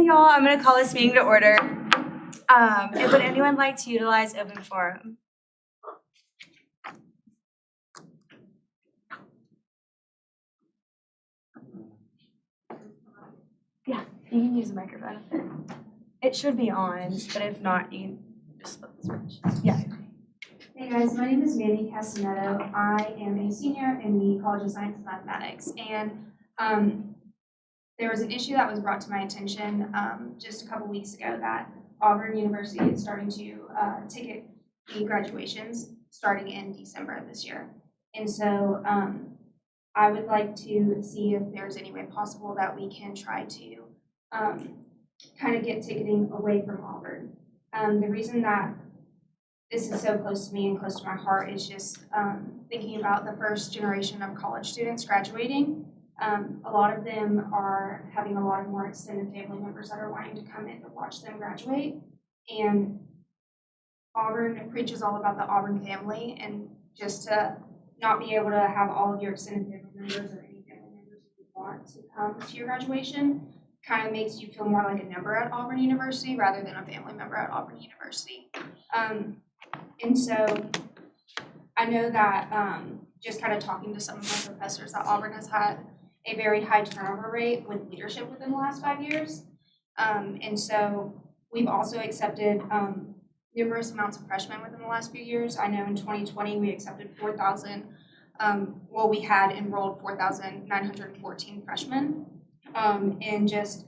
Hey y'all, I'm gonna call this meeting to order. And would anyone like to utilize open forum? Yeah, you can use the microphone. It should be on, but if not, you can just flip the switch. Yeah. Hey guys, my name is Mandy Castanetto. I am a senior in the College of Science and Mathematics, and there was an issue that was brought to my attention just a couple weeks ago that Auburn University is starting to ticket the graduations starting in December of this year. And so I would like to see if there's any way possible that we can try to kind of get ticketing away from Auburn. The reason that this is so close to me and close to my heart is just thinking about the first generation of college students graduating. A lot of them are having a lot of more extended family members that are wanting to come in to watch them graduate. And Auburn preaches all about the Auburn family, and just to not be able to have all of your extended family members or any family members who want to come to your graduation kind of makes you feel more like a number at Auburn University rather than a family member at Auburn University. And so I know that just kind of talking to some of my professors that Auburn has had a very high turnover rate with leadership within the last 5 years. And so we've also accepted numerous amounts of freshmen within the last few years. I know in 2020 we accepted 4,000, we had enrolled 4,914 freshmen. And just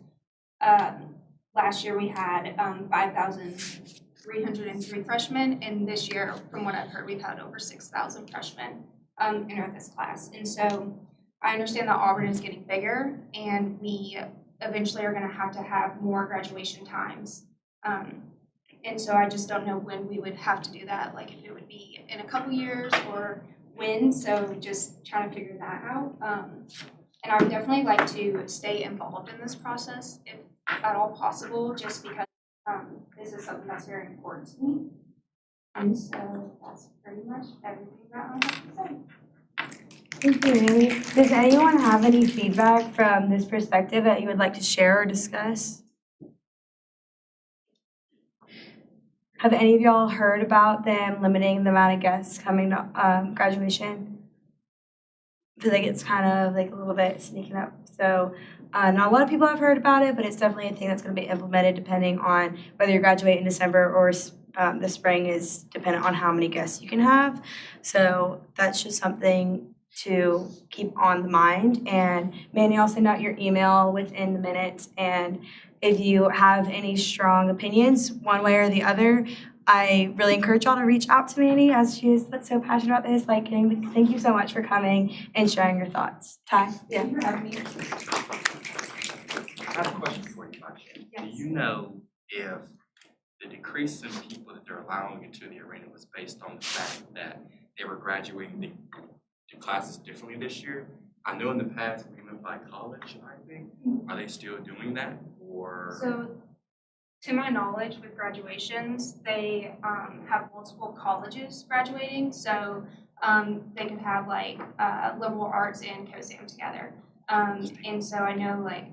last year we had 5,303 freshmen, and this year, from what I've heard, we've had over 6,000 freshmen enter this class. And so I understand that Auburn is getting bigger, and we eventually are going to have more graduation times. And so I just don't know when we would have to do that, like if it would be in a couple years or when, so just trying to figure that out. And I would definitely like to stay involved in this process if at all possible, just because this is something that's very important to me. And so that's pretty much everything that I have to say. Thank you, Amy. Does anyone have any feedback from this perspective that you would like to share or discuss? Have any of y'all heard about them limiting the amount of guests coming to graduation? I feel like it's kind of like a little bit sneaking up. So not a lot of people have heard about it, but it's definitely a thing that's going to be implemented depending on whether you graduate in December or the spring is dependent on how many guests you can have. So that's just something to keep on the mind. And Manny, I'll send out your email within the minutes. And if you have any strong opinions one way or the other, I really encourage y'all to reach out to Manny, as she is so passionate about this. Like, thank you so much for coming and sharing your thoughts. Ty? Yeah. I have a question for you, Tasha. Yes. Do you know if the decrease in people that they're allowing into the arena was based on the fact that they were graduating the classes differently this year? I know in the past we went by college, I think. Are they still doing that, or? So, to my knowledge, with graduations, they have multiple colleges graduating. So they could have like liberal arts and COSAM together. And so I know like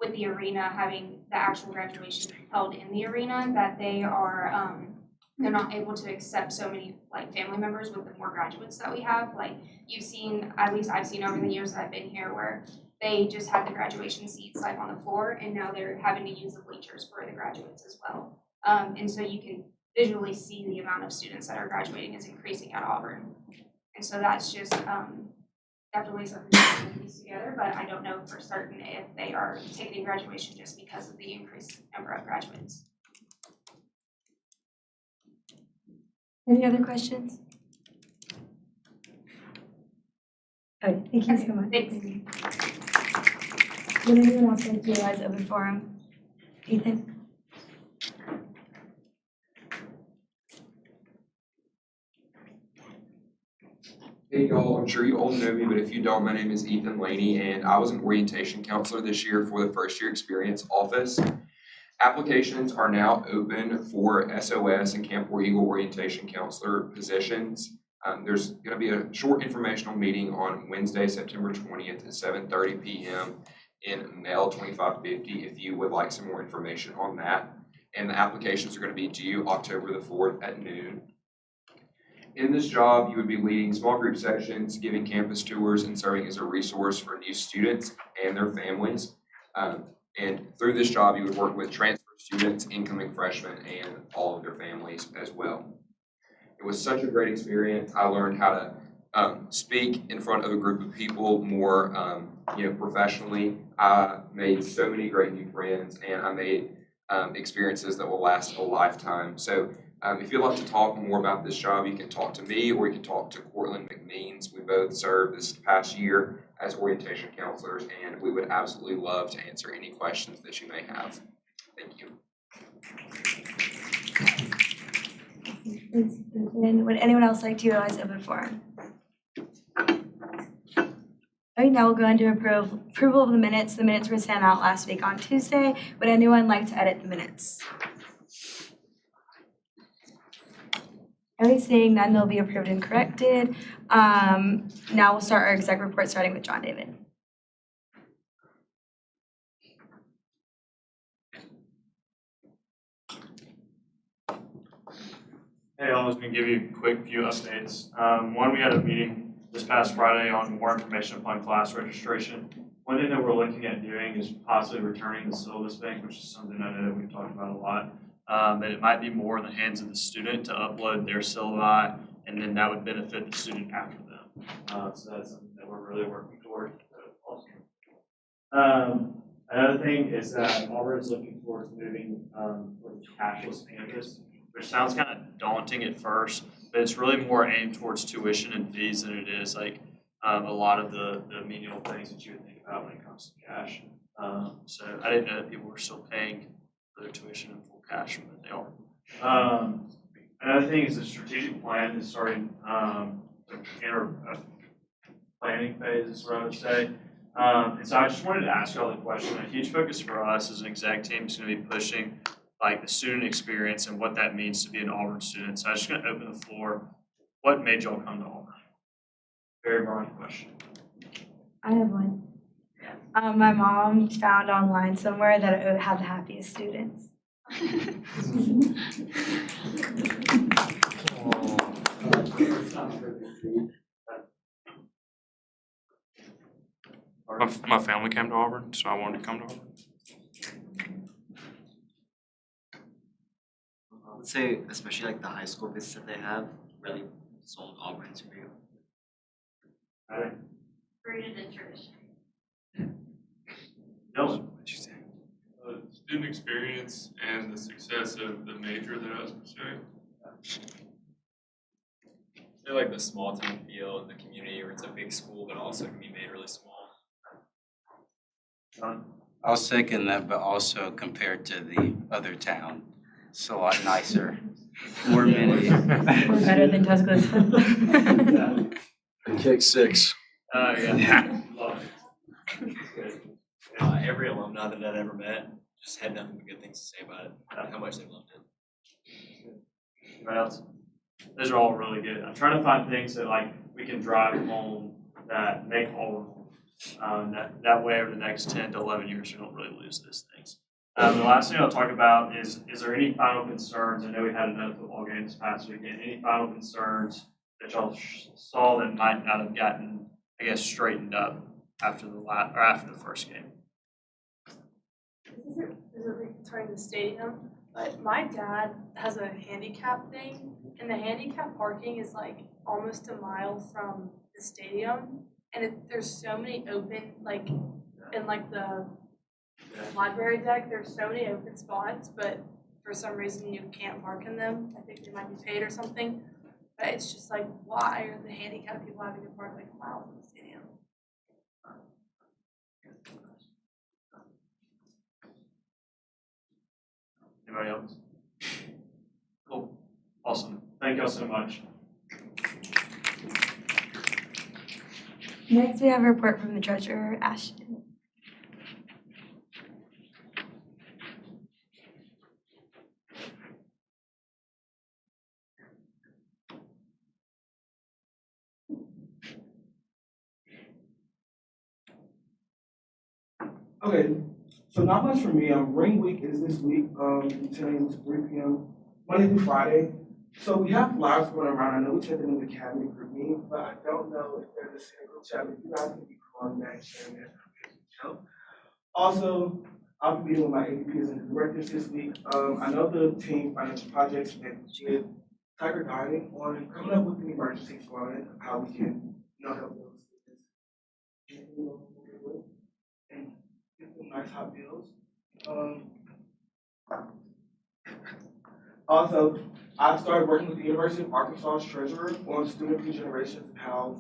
with the arena having the actual graduation held in the arena, that they are they're not able to accept so many like family members with the more graduates that we have. Like you've seen, at least I've seen over the years that I've been here, where they just had the graduation seats like on the floor, and now they're having to use the bleachers for the graduates as well. And so you can visually see the amount of students that are graduating is increasing at Auburn. And so that's just definitely something that we piece together, but I don't know for certain if they are taking graduation just because of the increased number of graduates. Any other questions? Okay, thank you so much. Thanks. Would anyone else like to utilize open forum? Ethan? Hey y'all, I'm sure you all know me, but if you don't, my name is Ethan Laney, and I was an orientation counselor this year for the First Year Experience Office. Applications are now open for SOS and Camp War Eagle orientation counselor positions. There's going to be a short informational meeting on Wednesday, September 20th at 7:30 p.m. in Mail 2550 if you would like some more information on that. And the applications are going to be due October the 4th at noon. In this job, you would be leading small group sessions, giving campus tours, and serving as a resource for new students and their families. And through this job, you would work with transfer students, incoming freshmen, and all of their families as well. It was such a great experience. I learned how to speak in front of a group of people more, professionally. I made so many great new friends, and I made experiences that will last a lifetime. So if you'd like to talk more about this job, you can talk to me or you can talk to Cortland McMeans. We both served this past year as orientation counselors, and we would absolutely love to answer any questions that you may have. Thank you. And would anyone else like to utilize open forum? Okay, now we'll go into approval of the minutes. The minutes were sent out last week on Tuesday. Would anyone like to edit the minutes? Okay, seeing none, they'll be approved and corrected. Now we'll start our exec report, starting with John David. Hey, I was going to give you a quick few updates. One, we had a meeting this past Friday on more information upon class registration. One thing that we're looking at doing is possibly returning the syllabus bank, which is something I know that we've talked about a lot. But it might be more in the hands of the student to upload their syllabi, and then that would benefit the student after them. So that's something that we're really working toward. Another thing is that Auburn is looking towards moving towards cashless campus, which sounds kind of daunting at first, but it's really more aimed towards tuition and fees than it is like a lot of the menial things that you would think about when it comes to cash. So I didn't know that people were still paying for their tuition in full cash, but they are. Another thing is the strategic plan is starting to enter a planning phase, is what I would say. And so I just wanted to ask y'all the question. A huge focus for us as an exec team is going to be pushing like the student experience and what that means to be an Auburn student. So I'm just going to open the floor. What made y'all come to Auburn? Very broad question. I have one. My mom found online somewhere that it would have the happiest students. My family came to Auburn, so I wanted to come to Auburn. I would say, especially like the high school visits that they have, really sold Auburn to you. Rooted in tradition. Dylan? Student experience and the success of the major that I was pursuing. I feel like the small town feel in the community where it's a big school but also can be made really small. John? I'll second that, but also compared to the other town, it's a lot nicer, more amenities. We're better than Tuscaloosa. Kick six. Yeah. Love it. Good. Every alumni that I'd ever met just had nothing but good things to say about it, how much they loved it. Anybody else? Those are all really good. I'm trying to find things that like we can drive home that make Auburn home. That way over the next 10 to 11 years, we don't really lose those things. The last thing I'll talk about is there any final concerns? I know we had another football game this past weekend. Any final concerns that y'all saw that might not have gotten, I guess, straightened up after the first game? This isn't returning the stadium, but my dad has a handicap thing, and the handicap parking is like almost a mile from the stadium, and there's so many open, like in like the library deck, there's so many open spots, but for some reason you can't park in them. I think they might be paid or something, but it's just like, why are the handicapped people having to park like a mile from the stadium? Anybody else? Cool. Awesome. Thank y'all so much. Next, we have a report from the treasurer, Ashton. Okay, so not much for me. Ring week is this week, 10 a.m. to 3 p.m. Monday through Friday. So we have lives going around. I know we checked in the cabinet group meeting, but I don't know if there's a single group chat. If you guys can be calling that and sharing that help. Also, I'll be meeting with my AVPs and directors this week. I know the team financial projects met with Tiger Dining on coming up with an emergency fund, how we can, help those students and get them nice hot meals. Also, I started working with the University of Arkansas's treasurer on student regenerations and how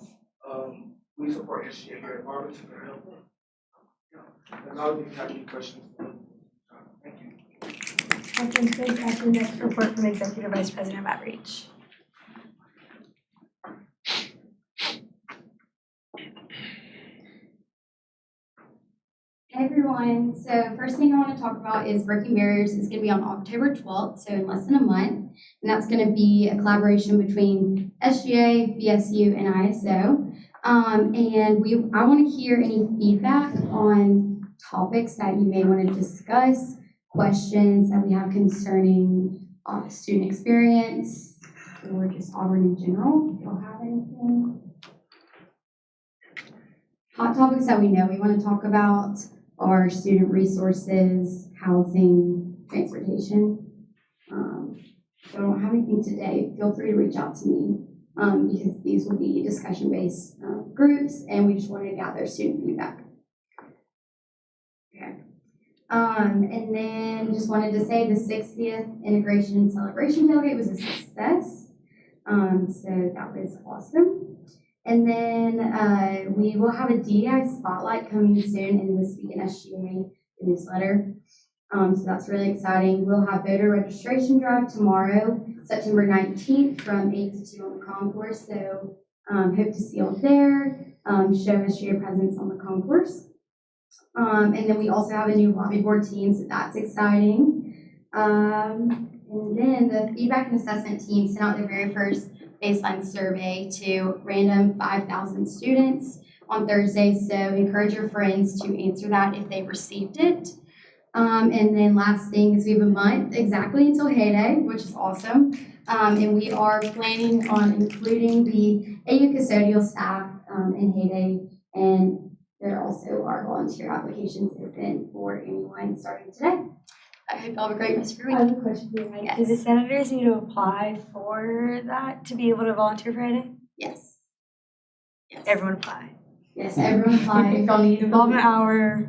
we support SGA here at Auburn to better help them. And I'll be happy any questions. Thank you. Awesome, thanks. The next report from Executive Vice President of Outreach. Hey everyone, so first thing I want to talk about is Breaking Barriers is going to be on October 12th, so in less than a month, and that's going to be a collaboration between SGA, BSU, and ISO. And I want to hear any feedback on topics that you may want to discuss, questions that we have concerning student experience, or just Auburn in general. If y'all have anything. Hot topics that we know we want to talk about are student resources, housing, transportation. If I don't have anything today, feel free to reach out to me because these will be discussion-based groups and we just want to gather student feedback. Okay. And then just wanted to say the 60th Integration and Celebration Tailgate was a success. So that was awesome. And then we will have a DEI spotlight coming soon in This Week in SGA newsletter. So that's really exciting. We'll have voter registration drive tomorrow, September 19th from 8 to 2 on the concourse. So hope to see you all there. Show SGA presence on the concourse. And then we also have a new lobby board team, so that's exciting. And then the feedback and assessment team sent out their very first baseline survey to random 5,000 students on Thursday. So encourage your friends to answer that if they received it. And then last thing is we have a month exactly until Hay Day, which is awesome. And we are planning on including the AU custodial staff in Hay Day. And there also are volunteer applications open for anyone starting today. I hope you all have a great rest of your week. I have a question for you, Mike. Yes. Do the senators need to apply for that to be able to volunteer Friday? Yes. Yes. Everyone apply. Yes, everyone apply if y'all need Involvement hour.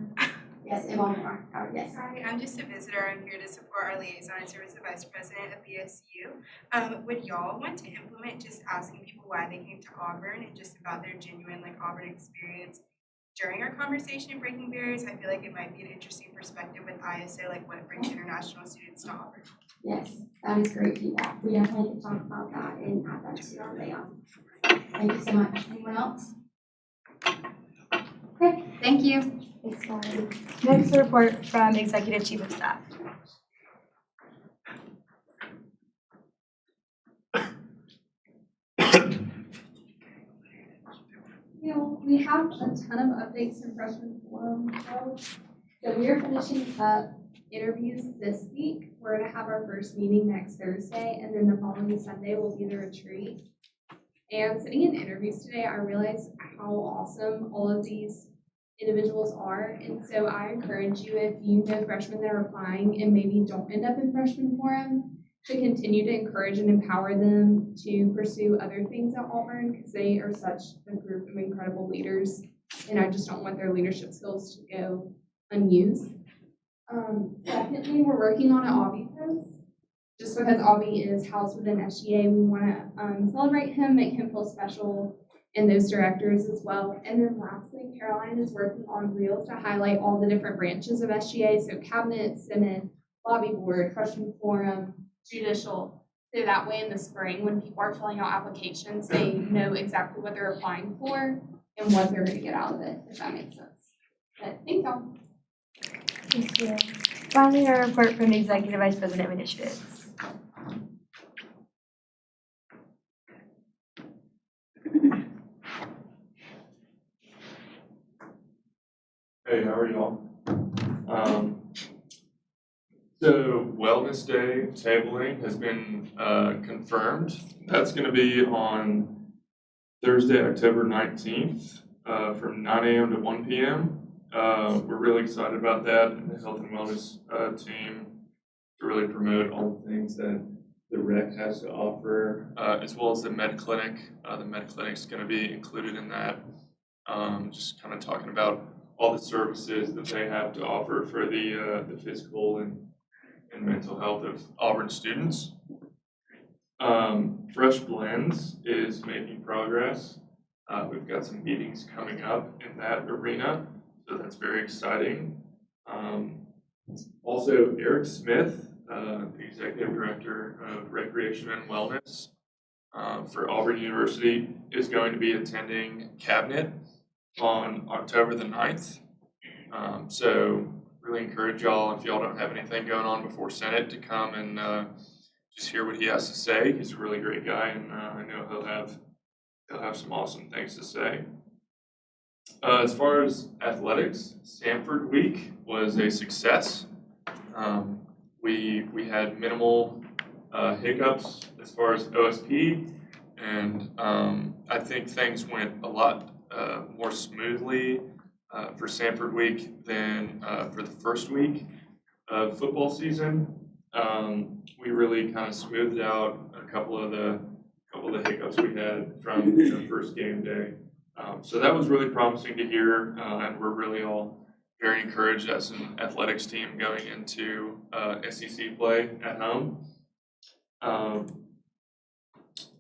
Yes, involvement hour, yes. Hi, I'm just a visitor. I'm here to support our liaison and serve as the vice president of BSU. Would y'all want to implement just asking people why they came to Auburn and just about their genuine Auburn experience during our conversation in Breaking Barriers? I feel like it might be an interesting perspective with ISO, what brings international students to Auburn. Yes, that is great feedback. We definitely can talk about that and add that to our layout. Thank you so much. Anyone else? Okay, thank you. Thanks, Molly. Next report from Executive Chief of Staff. We have a ton of updates in freshman forum. So we are finishing up interviews this week. We're going to have our first meeting next Thursday, and then the following Sunday will be the retreat. And sitting in interviews today, I realized how awesome all of these individuals are. And so I encourage you, if you know freshmen that are applying and maybe don't end up in freshman forum, to continue to encourage and empower them to pursue other things at Auburn, because they are such a group of incredible leaders, and I just don't want their leadership skills to go unused. Secondly, we're working on an Aubie post. Just because Aubie is housed within SGA, we want to celebrate him, make him feel special, and those directors as well. And then lastly, Caroline is working on reels to highlight all the different branches of SGA, so cabinet, senate, lobby board, freshman forum, judicial, so that way in the spring when people are filling out applications, they know exactly what they're applying for and what they're going to get out of it, if that makes sense. But thank y'all. Thank you. Finally, our report from the Executive Vice President of Initiatives. Hey, how are y'all? So Wellness Day tabling has been confirmed. That's gonna be on Thursday, October 19th, from 9 a.m. to 1 p.m. We're really excited about that, and the health and wellness team to really promote all the things that the rec has to offer, as well as the med clinic. The med clinic's gonna be included in that. Just kind of talking about all the services that they have to offer for the physical and mental health of Auburn students. Fresh Blends is making progress. We've got some meetings coming up in that arena, so that's very exciting. Also, Eric Smith, the Executive Director of Recreation and Wellness for Auburn University, is going to be attending Cabinet on October the 9th. So really encourage y'all, if y'all don't have anything going on before Senate, to come and just hear what he has to say. He's a really great guy, and I know he'll have some awesome things to say. As far as athletics, Stanford Week was a success. We had minimal hiccups as far as OSP, and I think things went a lot more smoothly for Stanford Week than for the first week of football season. We really kind of smoothed out a couple of the hiccups we had from the first game day. So that was really promising to hear, and we're really all very encouraged as an athletics team going into SEC play at home.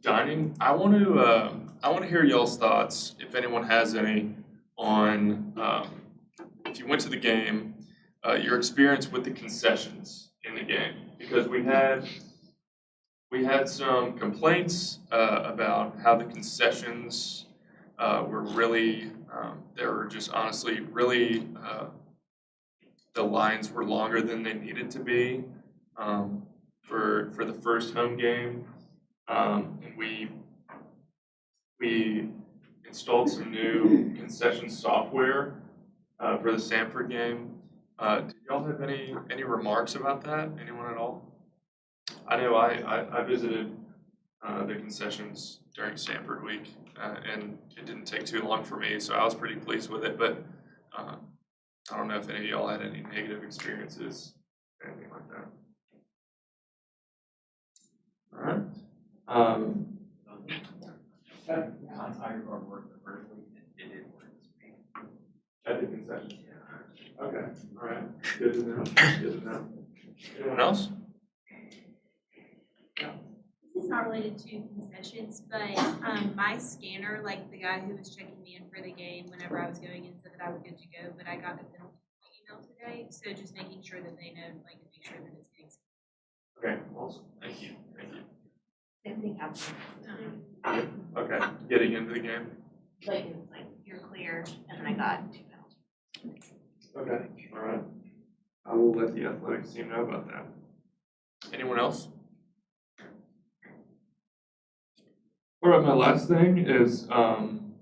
Dining, I want to hear y'all's thoughts, if anyone has any, on if you went to the game, your experience with the concessions in the game, because we had some complaints about how the concessions were really, they were just honestly really, the lines were longer than they needed to be for the first home game. And we installed some new concession software for the Stanford game. Did y'all have any remarks about that? Anyone at all? I know I visited the concessions during Stanford Week, and it didn't take too long for me, so I was pretty pleased with it. But I don't know if any of y'all had any negative experiences, anything like that. All right. On Tiger worked the first week, it didn't work this week. At the concessions? Yeah. Okay, all right. Good to know. Good to know. Anyone else? This is not related to concessions, but my scanner, like the guy who was checking me in for the game whenever I was going in, said that I was good to go, but I got the penalty email today, so just making sure that they know, like, to make sure that it's getting. Okay, awesome. Thank you. Thank you. Same thing happened. Okay, getting into the game. Like, it was like, you're clear, and then I got 2 penalties. Okay, all right. I will let the athletics team know about that. Anyone else? All right, my last thing is on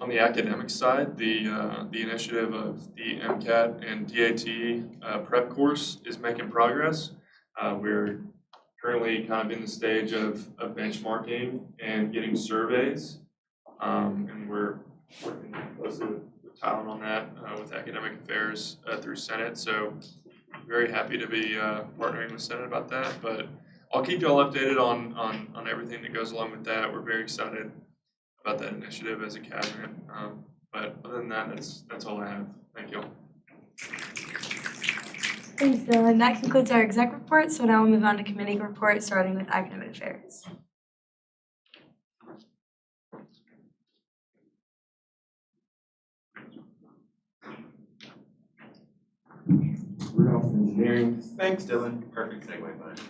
the academic side, the initiative of the MCAT and DAT prep course is making progress. We're currently kind of in the stage of benchmarking and getting surveys, and we're working closely with Tyler on that with academic affairs through Senate. So very happy to be partnering with Senate about that. But I'll keep y'all updated on everything that goes along with that. We're very excited about that initiative as a cabinet. But other than that, that's all I have. Thank you. Thanks, Dylan. That concludes our exec report. So now we'll move on to committee reports, starting with academic affairs. Rudolph Engineering. Thanks, Dylan. Perfect segue, bud.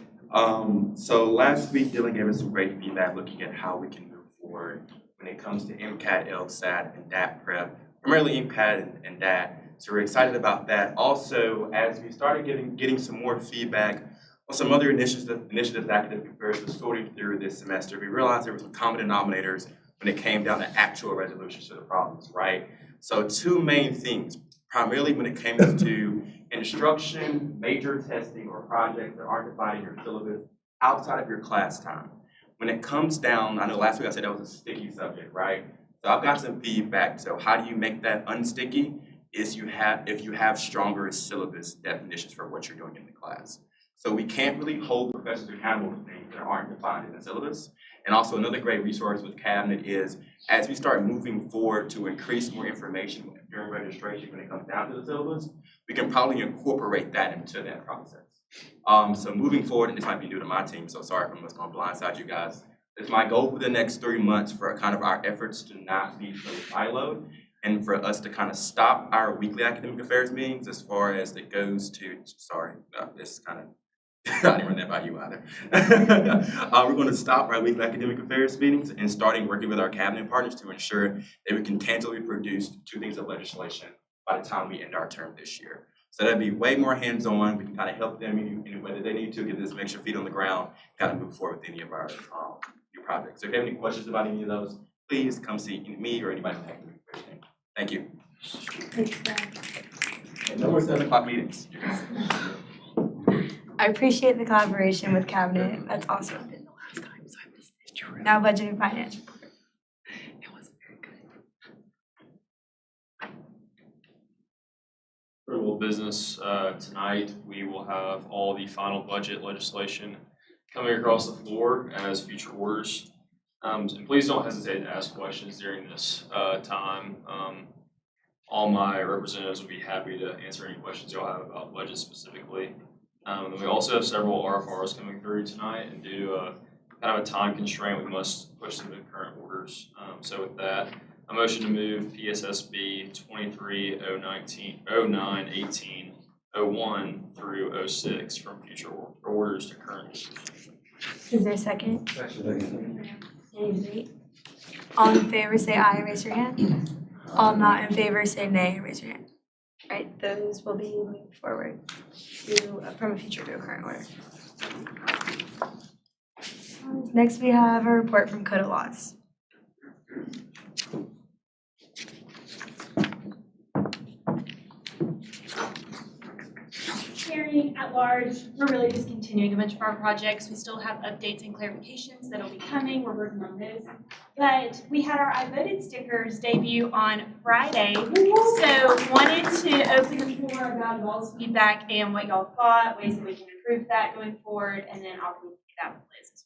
So last week, Dylan gave us some great feedback looking at how we can move forward when it comes to MCAT, LSAT, and DAT prep, primarily MCAT and DAT. So we're excited about that. Also, as we started getting some more feedback on some other initiatives academic affairs was sorting through this semester, we realized there were some common denominators when it came down to actual resolutions to the problems, right? So 2 main things, primarily when it came to instruction, major testing, or projects that aren't defined in your syllabus outside of your class time. When it comes down, I know last week I said that was a sticky subject, right? So I've got some feedback. So how do you make that unsticky? If you have stronger syllabus definitions for what you're doing in the class. So we can't really hold professors accountable for things that aren't defined in the syllabus. And also another great resource with Cabinet is, as we start moving forward to increase more information during registration when it comes down to the syllabus, we can probably incorporate that into that process. So moving forward, and this might be new to my team, so sorry if I'm just gonna blindside you guys. It's my goal for the next 3 months for kind of our efforts to not be so siloed, and for us to kind of stop our weekly academic affairs meetings as far as it goes to, sorry, this is kind of, I didn't run that by you either. We're going to stop our weekly academic affairs meetings and starting working with our cabinet partners to ensure that we can tangibly produce 2 things of legislation by the time we end our term this year. So that'd be way more hands-on. We can kind of help them in any way that they need to get this extra feet on the ground, kind of move forward with any of our new projects. So if you have any questions about any of those, please come see me or anybody in the academic affairs team. Thank you. And no more 7 o'clock meetings. I appreciate the collaboration with Cabinet. That's awesome. Now budget and finance. Approval of business, tonight, we will have all the final budget legislation coming across the floor as future orders. And please don't hesitate to ask questions during this time. All my representatives will be happy to answer any questions you'll have about budget specifically. And we also have several RFRs coming through tonight, and due to a kind of a time constraint, we must push them to current orders. So with that, a motion to move PSSB 23-09-18-01 through 06 from future orders to current. Is there a second? Any debate? All in favor say aye and raise your hand. All not in favor say nay and raise your hand. Right, those will be moved forward from a future to a current order. Next, we have a report from Code of Laws. Hearing at large, we're really just continuing a bunch of our projects. We still have updates and clarifications that'll be coming. We're working on those. But we had our I Voted stickers debut on Friday. So wanted to open the floor about y'all's feedback and what y'all thought, ways that we can improve that going forward, and then I'll do that with Liz as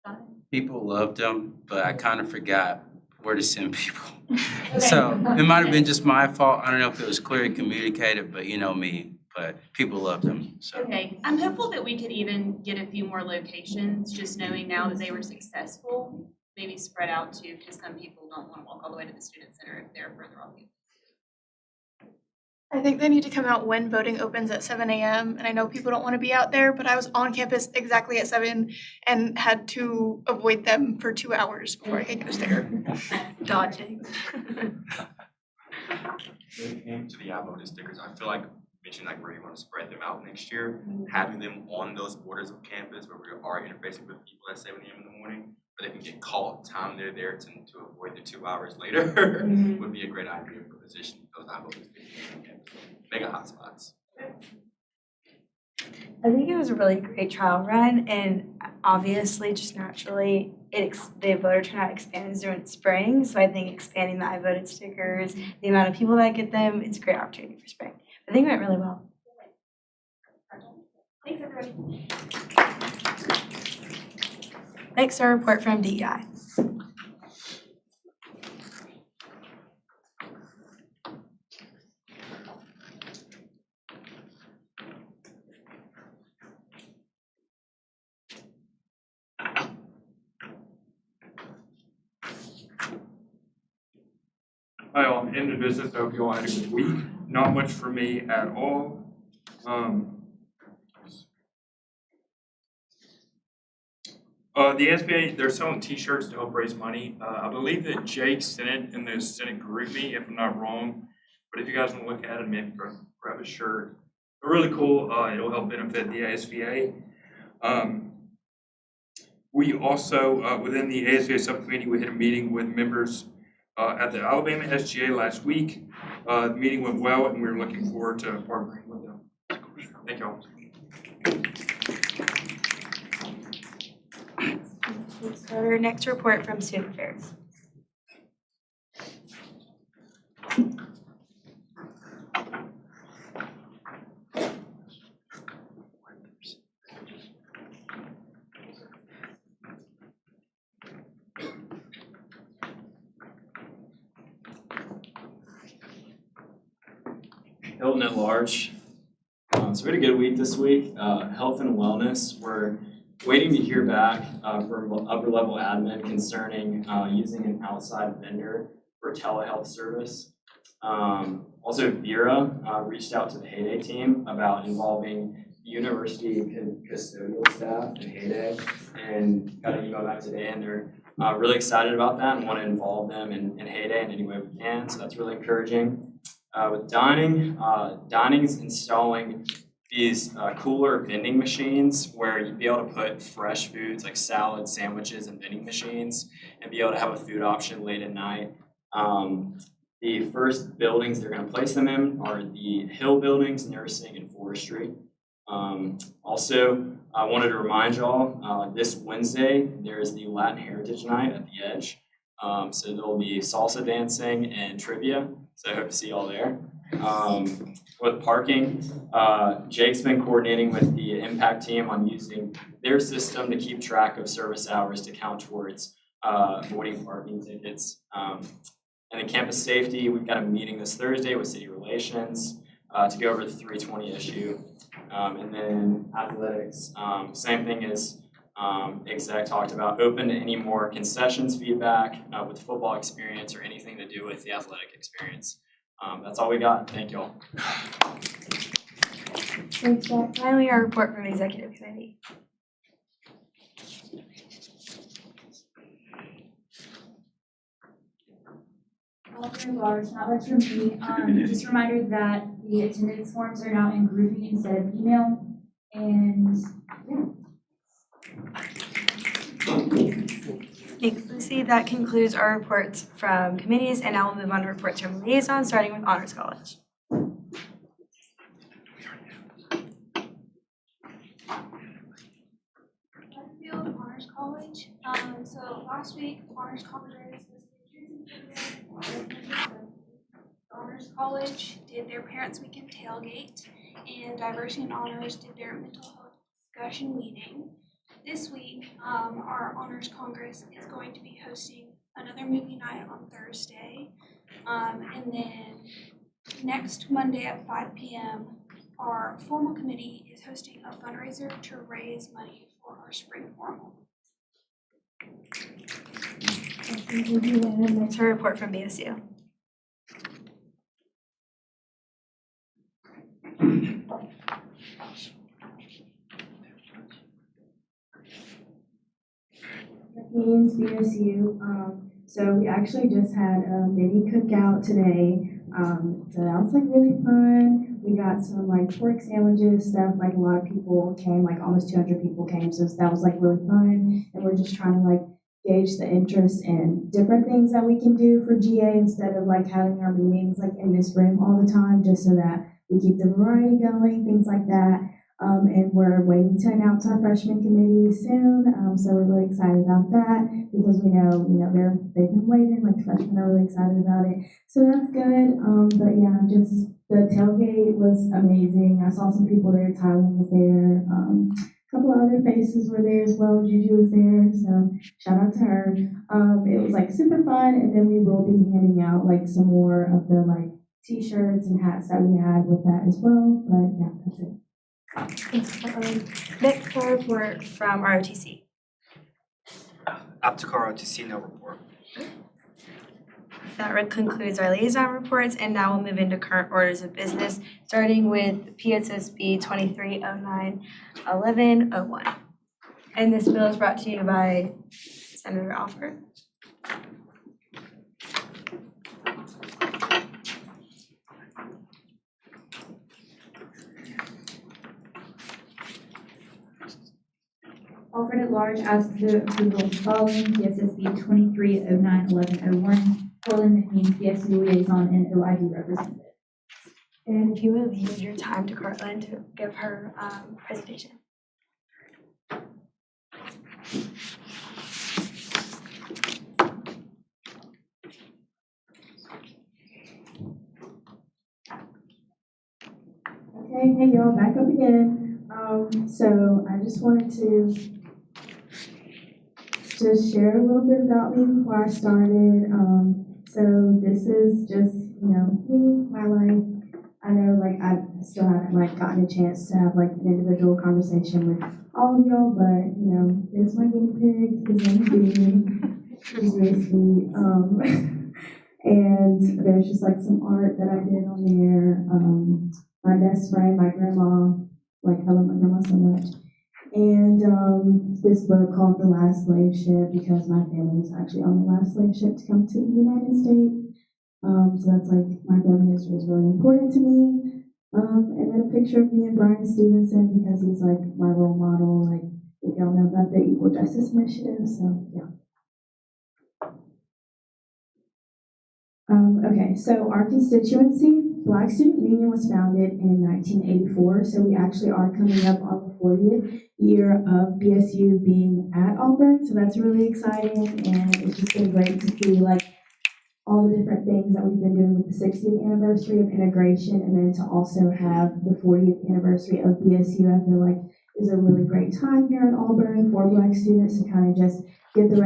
well. People loved them, but I kind of forgot where to send people. So it might have been just my fault. I don't know if it was clearly communicated, but you know me. But people loved them. So. Okay, I'm hopeful that we could even get a few more locations, just knowing now that they were successful, maybe spread out too, because some people don't want to walk all the way to the student center if they're further off. I think they need to come out when voting opens at 7 a.m. And I know people don't want to be out there, but I was on campus exactly at 7 and had to avoid them for 2 hours before I could get a sticker. Dodging. When it came to the I Voted stickers, I feel like mentioned like where you want to spread them out next year, having them on those borders of campus where we are interfacing with people at 7 a.m. in the morning, but they can get called time they're there to avoid the 2 hours later would be a great idea for positioning those I Voted stickers on campus. Mega hotspots. I think it was a really great trial run, and obviously, just naturally, the voter turnout expands during spring. So I think expanding the I Voted stickers, the amount of people that get them, it's a great opportunity for spring. I think it went really well. Thanks, everybody. Next, our report from DEI. Hi all, I'm in the business. I hope you all had a good week. Not much for me at all. The SBA, they're selling t-shirts to help raise money. I believe that Jake sent it in the Senate group me, if I'm not wrong. But if you guys want to look at it, maybe grab a shirt. They're really cool. It'll help benefit the ASVA. We also, within the ASVA subcommittee, we had a meeting with members at the Alabama SGA last week. The meeting went well and we're looking forward to partnering with them. Thank y'all. Our next report from Student Affairs. Hilton at large. So we had a good week this week. Health and wellness. We're waiting to hear back from upper level admin concerning using an outside vendor for telehealth service. Also, Vera reached out to the Heyday team about involving university custodial staff in Heyday, and got an email back today, and they're really excited about that and want to involve them in Heyday in any way we can. So that's really encouraging. With dining, dining's installing these cooler vending machines where you'd be able to put fresh foods like salads, sandwiches, and vending machines, and be able to have a food option late at night. The first buildings they're going to place them in are the Hill buildings, nursing, and forestry. Also, I wanted to remind y'all, this Wednesday, there is the Latin Heritage Night at the Edge. So there'll be salsa dancing and trivia. So I hope to see y'all there. With parking, Jake's been coordinating with the Impact team on using their system to keep track of service hours to count towards avoiding parking tickets. And in campus safety, we've got a meeting this Thursday with City Relations to go over the 320 issue. And then athletics, same thing as exec talked about, open to any more concessions feedback with football experience or anything to do with the athletic experience. That's all we got. Thank you all. Thanks, Jack. Finally, our report from Executive Committee. Very large, not much from me. Just a reminder that the attendance forms are now in grouping instead of email. And yeah. Thanks, Lucy. That concludes our reports from committees, and now we'll move on to reports from liaisons, starting with Honors College. Field Honors College. So last week, Honors Congress was Honors College did their Parents Weekend tailgate, and Diversity and Honors did their mental health discussion meeting. This week, our Honors Congress is going to be hosting another movie night on Thursday. And then next Monday at 5 p.m., our formal committee is hosting a fundraiser to raise money for our spring formal. Next, a report from BSU. Means BSU. So we actually just had a mini cookout today. So that was like really fun. We got some like pork sandwiches, stuff, like a lot of people came, like almost 200 people came. So that was like really fun. And we're just trying to like gauge the interest in different things that we can do for GA instead of like having our meetings like in this room all the time, just so that we keep the variety going, things like that. And we're waiting to announce our freshman committee soon. So we're really excited about that because we know, they've been waiting, like freshmen are really excited about it. So that's good. But yeah, just the tailgate was amazing. I saw some people there, Tyler was there. A couple of other faces were there as well. Juju was there, so shout out to her. It was like super fun, and then we will be handing out like some more of the like t-shirts and hats that we had with that as well. But yeah, that's it. Next, a report from ROTC. Apticar ROTC, no report. That concludes our liaison reports, and now we'll move into current orders of business, starting with PSSB 2309-1101. And this bill is brought to you by Senator Alford. Alfred at large asks for the approval of the following: PSSB 2309-1101, Portland McMeans, BSU liaison and OID representative. And if you would yield your time to Cortland to give her presentation. Okay, hey y'all, back up again. So I just wanted to just share a little bit about me before I started. So this is just, me, my life. I know, I still haven't, gotten a chance to have, an individual conversation with all of y'all, but, there's my guinea pig, his name's Beanie. He's really sweet. And there's just, some art that I did on there. My best friend, my grandma, I love my grandma so much. And this book called The Last Slave Ship, because my family was actually on the last slave ship to come to the United States. So that's my family history is really important to me. And then a picture of me and Brian Stevenson, because he's my role model, if y'all know about the Equal Justice Initiative, so yeah. Okay, so our constituency, Black Student Union, was founded in 1984, so we actually are coming up on the 40th year of BSU being at Auburn, so that's really exciting, and it's just been great to see all the different things that we've been doing with the 60th anniversary of integration, and then to also have the 40th anniversary of BSU. I feel is a really great time here at Auburn for Black students to kind of just get the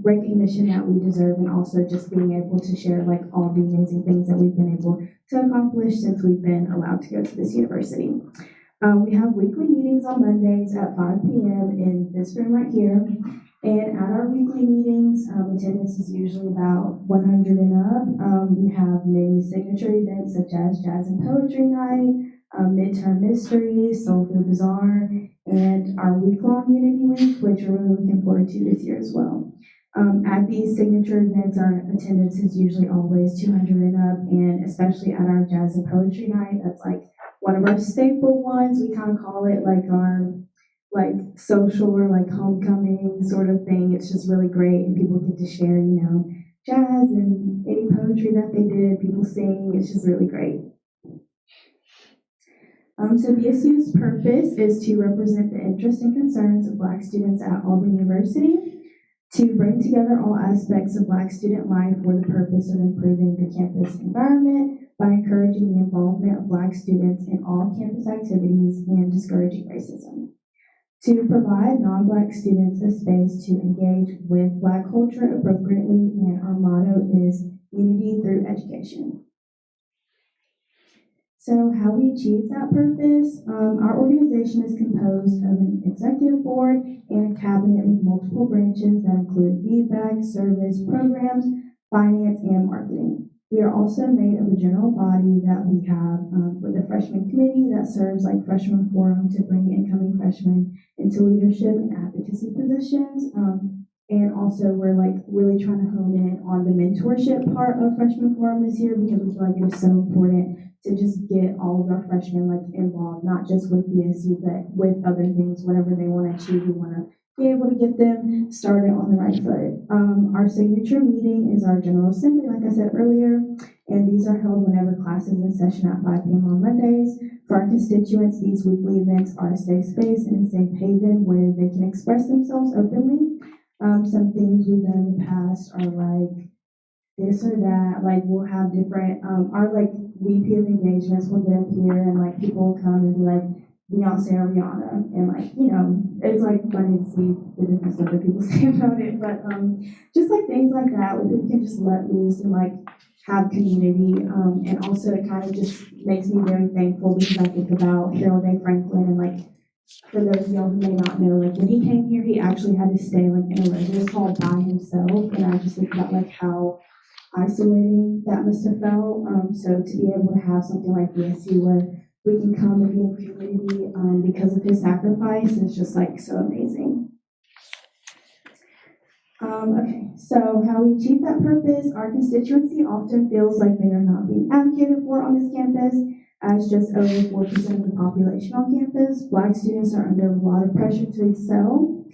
recognition that we deserve, and also just being able to share all the amazing things that we've been able to accomplish since we've been allowed to go to this university. We have weekly meetings on Mondays at 5 p.m. in this room right here. And at our weekly meetings, attendance is usually about 100 and up. We have many signature events such as Jazz and Poetry Night, Midterm Mystery, Soul Food Bazaar, and our week-long Unity Week, which we're really looking forward to this year as well. At these signature events, our attendance is usually always 200 and up, and especially at our Jazz and Poetry Night, that's one of our staple ones. We kind of call it our social or homecoming sort of thing. It's just really great, and people get to share, jazz and any poetry that they did, people sing. It's just really great. So BSU's purpose is to represent the interests and concerns of Black students at Auburn University, to bring together all aspects of Black student life for the purpose of improving the campus environment by encouraging the involvement of Black students in all campus activities and discouraging racism, to provide non-Black students a space to engage with Black culture appropriately, and our motto is unity through education. So how we achieve that purpose, our organization is composed of an executive board and a cabinet with multiple branches that include feedback, service, programs, finance, and marketing. We are also made of a general body that we have with a freshman committee that serves freshman forum to bring incoming freshmen into leadership and advocacy positions. And also we're really trying to hone in on the mentorship part of freshman forum this year, because we feel it is so important to just get all of our freshmen involved, not just with BSU, but with other things, whatever they want to achieve. We want to be able to get them started on the right foot. Our signature meeting is our General Assembly, like I said earlier, and these are held whenever class is in session at 5 p.m. on Mondays. For our constituents, these weekly events are a safe space and a safe haven where they can express themselves openly. Some things we've done in the past are this or that, we'll have different, our VP of engagements will get up here and people will come and be Beyonce or Rihanna, and it's funny to see the different stuff that people say about it, but just things like that where people can just let loose and have community, and also it kind of just makes me very thankful, because I think about Harold A. Franklin, and for those of y'all who may not know, when he came here, he actually had to stay in a residence hall by himself, and I just think about how isolating that must have felt. So to be able to have something like BSU where we can come and be in community because of his sacrifice is just so amazing. Okay, so how we achieve that purpose, our constituency often feels like they are not being advocated for on this campus, as just over 4% of the population on campus. Black students are under a lot of pressure to excel.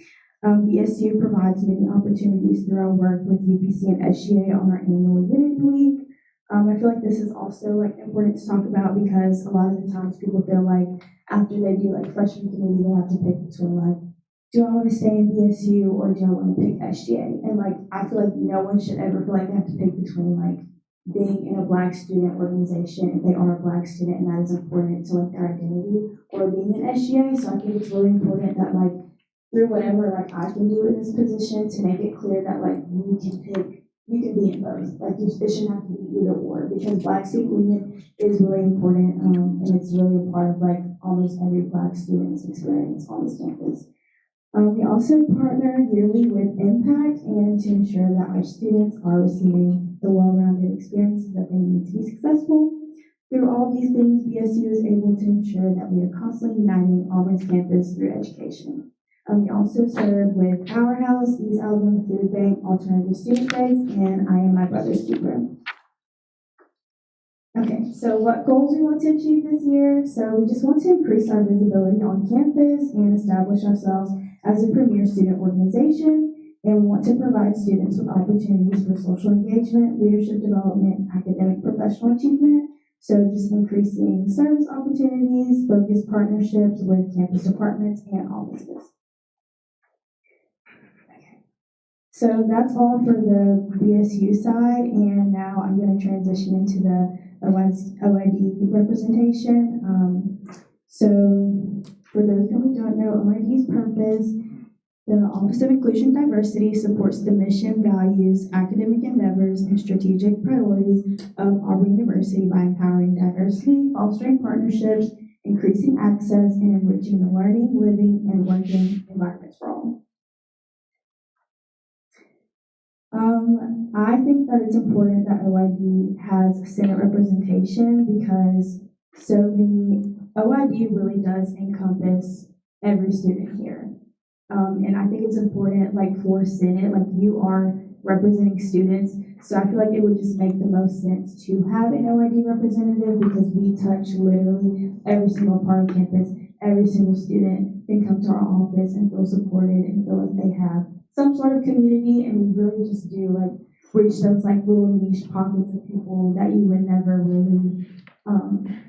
BSU provides many opportunities through our work with UPC and SGA on our annual Unity Week. I feel like this is also like important to talk about because a lot of the times people feel like after they do like freshman committee, they have to pick between like, do I want to stay in BSU or do I want to pick SGA? And like, I feel like no one should ever feel like they have to pick between like being in a Black student organization if they are a Black student and that is important to like their identity, or being in SGA. So I think it's really important that like through whatever like I can do in this position to make it clear that like you can pick, you can be in both. Like it shouldn't have to be either or, because Black Student Union is really important, and it's really a part of like almost every Black student's experience on this campus. We also partner yearly with Impact and to ensure that our students are receiving the well-rounded experiences that they need to be successful. Through all of these things, BSU is able to ensure that we are constantly uniting Auburn's campus through education. We also serve with Powerhouse, East Alabama Food Bank, Alternative Student Banks, and I Am My Brother's Keeper. Okay, so what goals we want to achieve this year? So we just want to increase our visibility on campus and establish ourselves as a premier student organization. And we want to provide students with opportunities for social engagement, leadership development, academic professional achievement. So just increasing service opportunities, focused partnerships with campus departments and offices. So that's all for the BSU side, and now I'm going to transition into the OID representation. So for those who don't know OID's purpose, the Office of Inclusion and Diversity supports the mission, values, academic endeavors, and strategic priorities of Auburn University by empowering diversity, fostering partnerships, increasing access, and enriching the learning, living, and working environments for all. I think that it's important that OID has Senate representation because OID really does encompass every student here. And I think it's important, like for Senate, like you are representing students, so I feel like it would just make the most sense to have an OID representative because we touch literally every single part of campus. Every single student can come to our office and feel supported and feel like they have some sort of community, and we really just do like reach those like little niche pockets of people that you would never really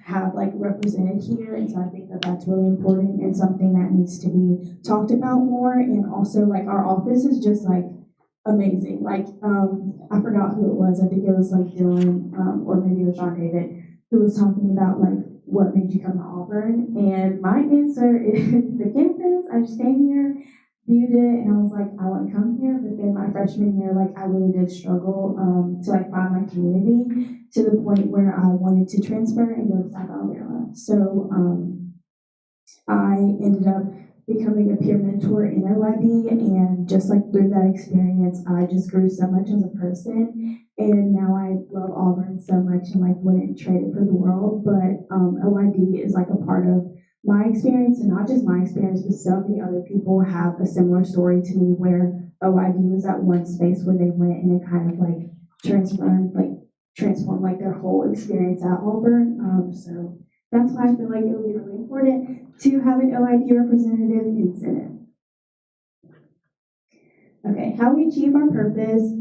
have like represented here. And so I think that that's really important and something that needs to be talked about more. And also like our office is just like amazing. Like I forgot who it was. I think it was like Dylan or maybe it was Sean David who was talking about like what made you come to Auburn. And my answer is the campus. I just came here, viewed it, and I was like, I want to come here. But then my freshman year, like I really did struggle to like find my community to the point where I wanted to transfer and go to South Alabama. So I ended up becoming a peer mentor in OID, and just like through that experience, I just grew so much as a person. And now I love Auburn so much and like wouldn't trade it for the world. But OID is like a part of my experience, and not just my experience, but so many other people have a similar story to me where OID was that one space where they went and it kind of like transformed like their whole experience at Auburn. So that's why I feel like it would be really important to have an OID representative in Senate. Okay, how we achieve our purpose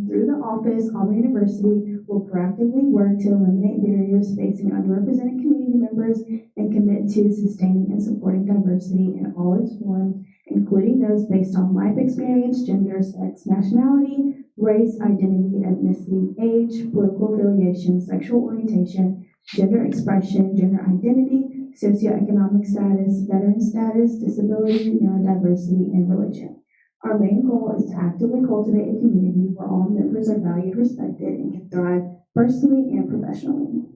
through the office, Auburn University will proactively work to eliminate barriers facing underrepresented community members and commit to sustaining and supporting diversity in all its forms, including those based on life experience, gender, sex, nationality, race, identity, ethnicity, age, political affiliation, sexual orientation, gender expression, gender identity, socioeconomic status, veteran status, disability, neurodiversity, and religion. Our main goal is to actively cultivate a community where all members are valued, respected, and can thrive personally and professionally.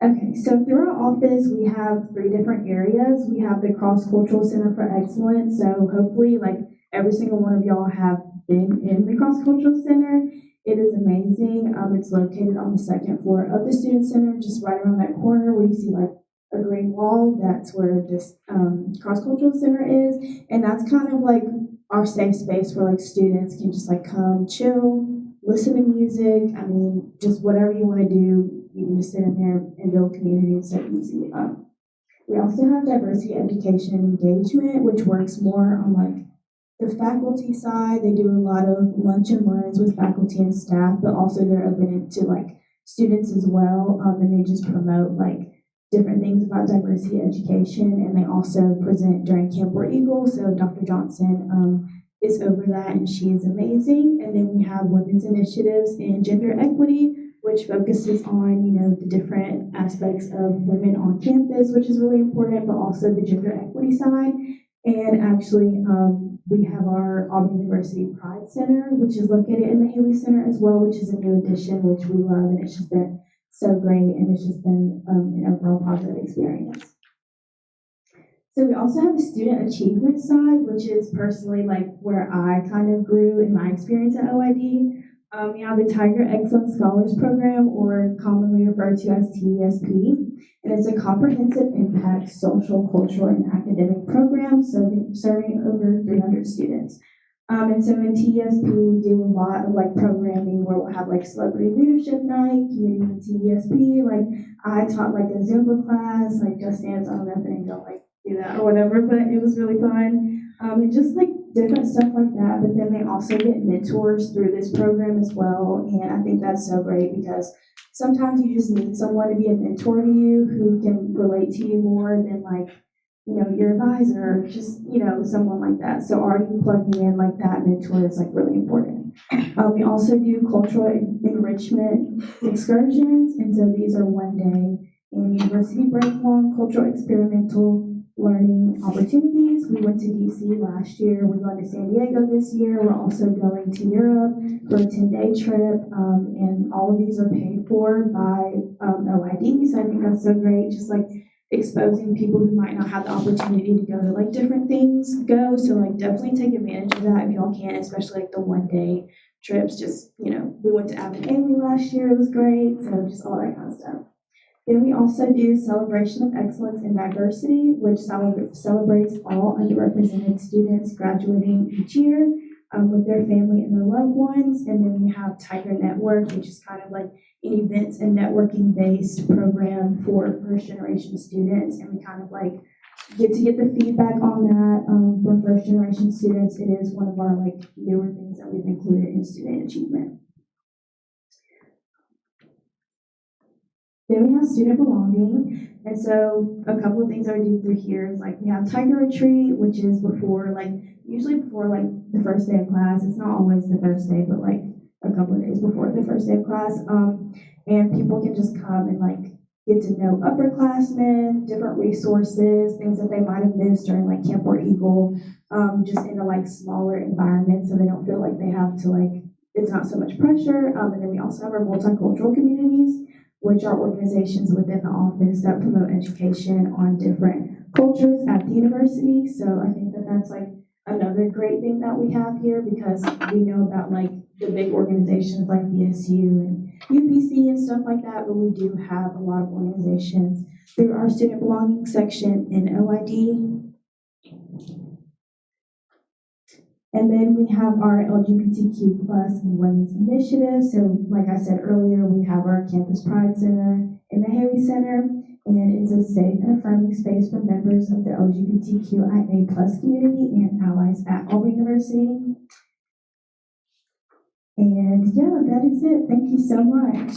Okay, so through our office, we have 3 different areas. We have the Cross-Cultural Center for Excellence, so hopefully like every single one of y'all have been in the Cross-Cultural Center. It is amazing. It's located on the 2nd floor of the Student Center, just right around that corner where you see like a green wall. That's where this Cross-Cultural Center is, and that's kind of like our safe space where like students can just like come chill, listen to music. I mean, just whatever you want to do, you can just sit in there and build community and so easy. We also have diversity education and engagement, which works more on like the faculty side, they do a lot of lunch and learns with faculty and staff, but also they're open to like students as well, and they just promote like different things about diversity education, and they also present during Camp War Eagle. So Dr. Johnson is over that, and she is amazing. And then we have women's initiatives and gender equity, which focuses on, you know, the different aspects of women on campus, which is really important, but also the gender equity side. And actually, we have our Auburn University Pride Center, which is located in the Haley Center as well, which is a new addition, which we love, and it's just been so great, and it's just been an overall positive experience. So we also have the student achievement side, which is personally like where I kind of grew in my experience at OID. We have the Tiger Excellence Scholars Program, or commonly referred to as TESP, and it's a comprehensive impact social, cultural, and academic program serving over 300 students. And so in TESP, we do a lot of like programming where we'll have like celebrity leadership night, community TESP, like I taught like a Zumba class, like Just Dance, I don't know if any of y'all like do that or whatever, but it was really fun. And just like different stuff like that, but then they also get mentors through this program as well, and I think that's so great because sometimes you just need someone to be a mentor to you who can relate to you more than like, you know, your advisor, or just, you know, someone like that. So already plugging in like that mentor is like really important. We also do cultural enrichment excursions, and so these are 1 day and university break-long cultural experimental learning opportunities. We went to DC last year. We're going to San Diego this year. We're also going to Europe for a 10-day trip, and all of these are paid for by OID. So I think that's so great. Just like exposing people who might not have the opportunity to go to like different things so like definitely take advantage of that if y'all can, especially like the 1 day trips. Just, you know, we went to Auburn last year. It was great. So just all that kind of stuff. Then we also do Celebration of Excellence in Diversity, which celebrates all underrepresented students graduating each year with their family and their loved ones. And then we have Tiger Network, which is kind of like an events and networking based program for first generation students. And we kind of like get the feedback on that from first generation students. It is one of our like newer things that we've included in student achievement. Then we have student belonging, and so a couple of things that we do through here is like we have Tiger Retreat, which is usually before like the first day of class. It's not always the first day, but like a couple of days before the first day of class. And people can just come and like get to know upperclassmen, different resources, things that they might have missed during like Camp War Eagle, just in a like smaller environment, so they don't feel like they have to like, it's not so much pressure. And then we also have our multicultural communities, which are organizations within the office that promote education on different cultures at the university. So I think that that's like another great thing that we have here, because we know about like the big organizations like BSU and UPC and stuff like that, but we do have a lot of organizations through our student belonging section in OID. And then we have our LGBTQ+ and women's initiative. So like I said earlier, we have our Campus Pride Center in the Haley Center, and it's a safe and affirming space for members of the LGBTQIA+ community and allies at Auburn University. And yeah, that is it. Thank you so much.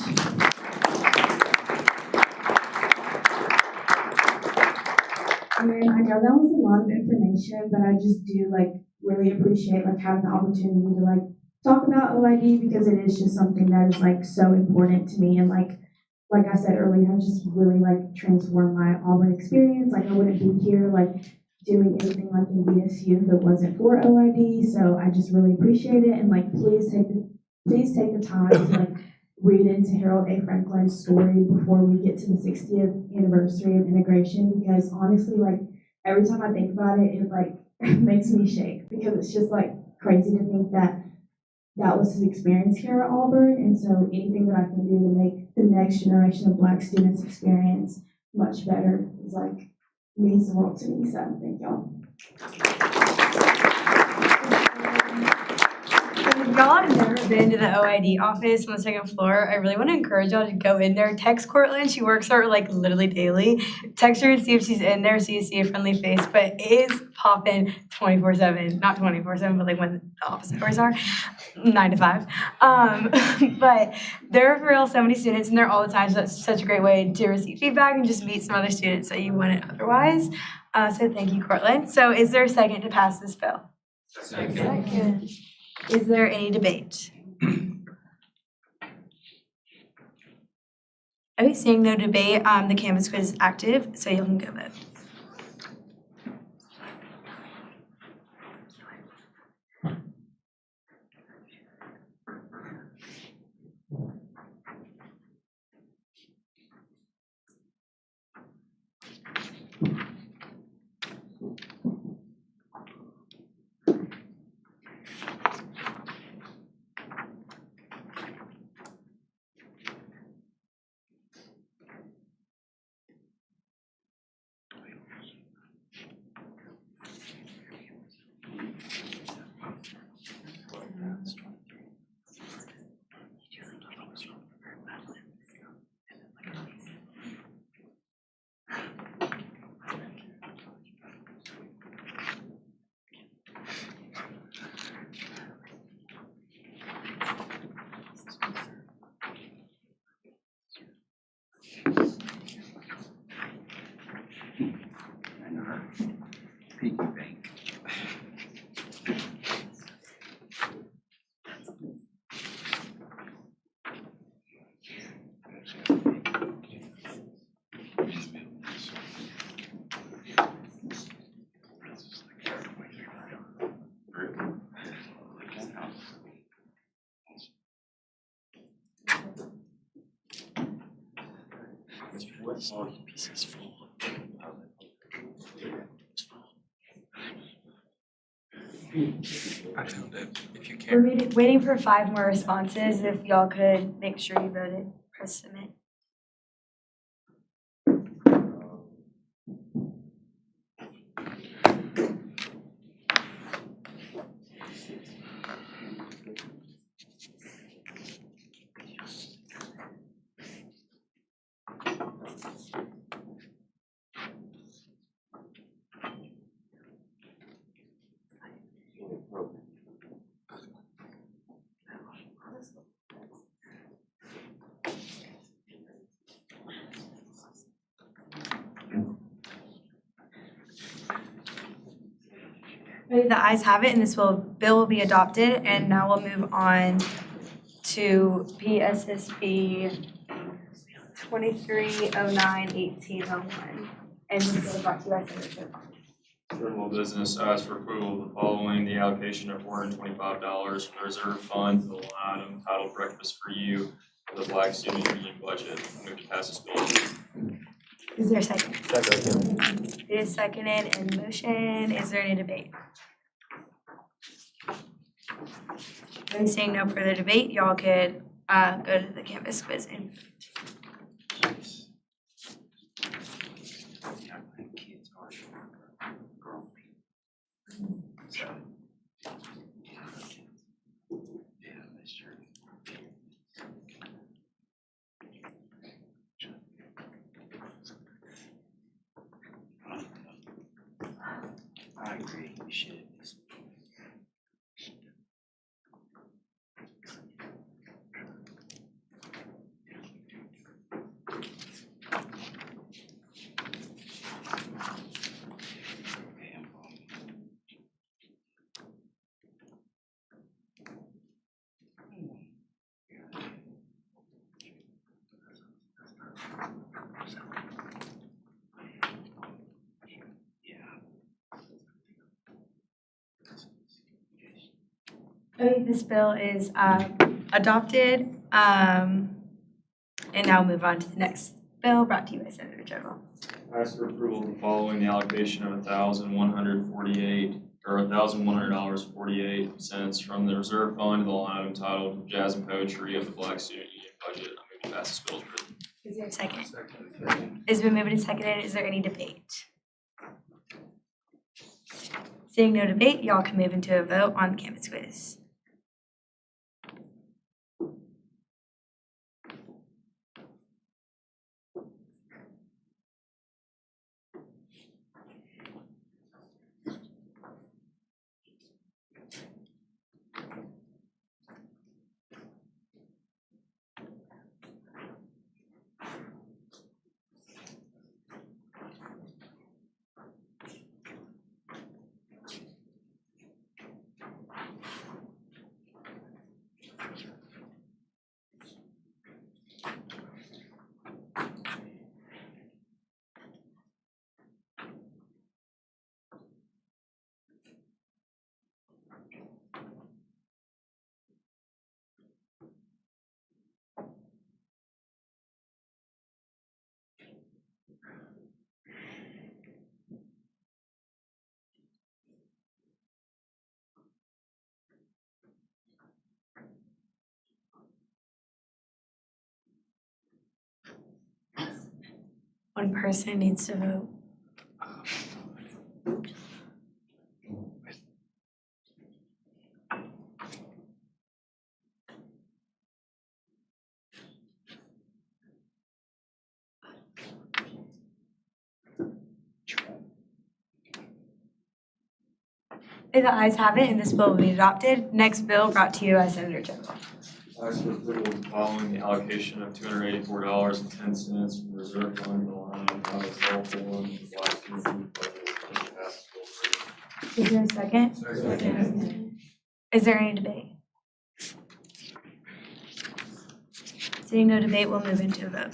And I know that was a lot of information, but I just do like really appreciate like having the opportunity to like talk about OID, because it is just something that is like so important to me, and like I said earlier, I've just really like transformed my Auburn experience. Like I wouldn't be here like doing anything like in BSU if it wasn't for OID. So I just really appreciate it, and like please take the time to like read into Harold A. Franklin's story before we get to the 60th anniversary of integration, because honestly, like every time I think about it, it like makes me shake, because it's just like crazy to think that that was his experience here at Auburn. And so anything that I can do to make the next generation of Black students experience much better is like means the world to me. So thank y'all. If y'all have never been to the OID office on the second floor, I really want to encourage y'all to go in there. Text Cortland, she works there like literally daily. Text her and see if she's in there so you see a friendly face. But it is popping 24/7, not 24/7, but like when the office hours are, 9 to 5. But there are for real so many students in there all the time, so that's such a great way to receive feedback and just meet some other students that you wouldn't otherwise. So thank you, Cortland. So is there a second to pass this bill? Second. Is there any debate? Okay, seeing no debate, the Canvas quiz is active, so you can go vote. Piggy bank. What's all your pieces full? I found it, if you We're can. waiting for 5 more responses. If y'all could make sure you voted, press submit. Okay, the ayes have it, and bill will be adopted, and now we'll move on to PSSB 2309-1801. And this bill is brought to you by Senator Joe. Criminal business asks for approval of the following, the allocation of $425 from the reserve fund to the line item titled Breakfast for You for the Black Student Union budget. Move to pass this bill. Is there a second? Second. It is seconded in motion. Is there any debate? Okay, seeing no further debate, y'all could go to the Canvas quiz and I agree, we should. okay, this bill is adopted. And now move on to the next bill brought to you by Senator General. Ask for approval of the following, the allocation of $1,100.48 from the reserve fund to the line item titled Jazz and Poetry of the Black Student Union budget. I move to pass this bill as written. Is there a second? It's been moved and seconded. Is there any debate? Seeing no debate, y'all can move into a vote on the Canvas quiz. One person needs to vote. The ayes have it, and this bill will be adopted. Next bill brought to you by Senator General. Ask for approval following the allocation of $284.10 from the reserve fund to the line item titled Cell Phone Supply Community Budget. Is there a second? Second. Is there any debate? Seeing no debate, we'll move into a vote.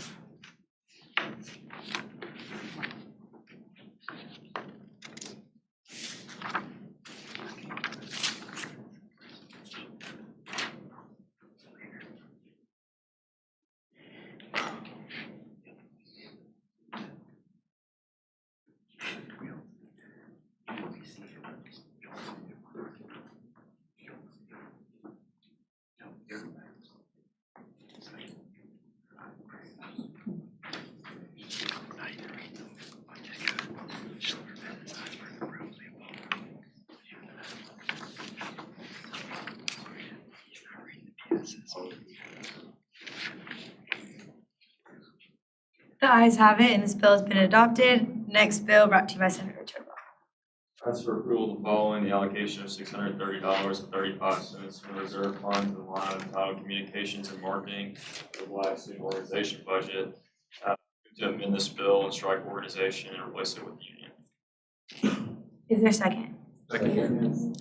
The ayes have it, and this bill has been adopted. Next bill brought to you by Senator Turnbull. Ask for approval following the allocation of $630.35 from the reserve fund to the line item titled Communications and Marketing for the Black Student Organization budget. To amend this bill and strike organization and replace it with union. Is there a second? Second.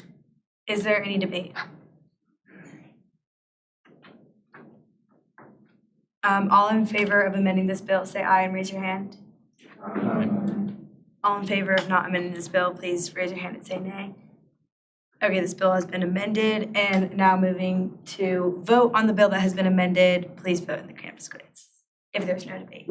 Is there any debate? All in favor of amending this bill, say aye and raise your hand. All in favor of not amending this bill, please raise your hand and say nay. Okay, this bill has been amended, and now moving to vote on the bill that has been amended, please vote in the campus quiz if there's no debate.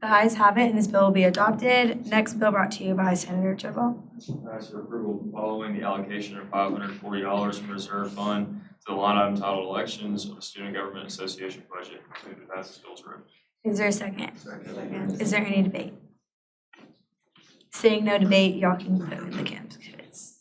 The ayes have it, and this bill will be adopted. Next bill brought to you by Senator Turnbull. Ask for approval following the allocation of $540 from reserve fund to the line item titled Elections of the Student Government Association budget. Move to pass this bill through. Is there a second? Second. Is there any debate? Seeing no debate, y'all can vote in the campus quiz.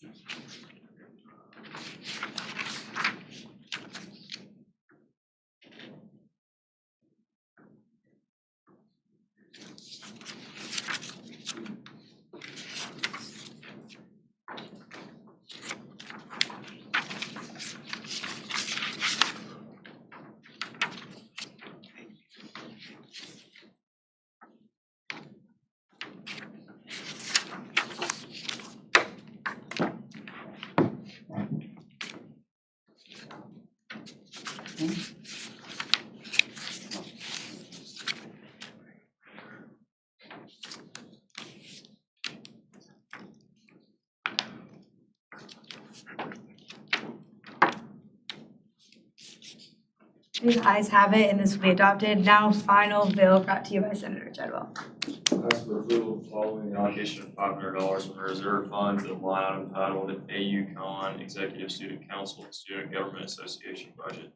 The ayes have it, and this will be adopted. Now, final bill brought to you by Senator Treadwell. Ask for approval following the allocation of $500 from the reserve fund to the line item titled AUCon Executive Student Council Student Government Association budget.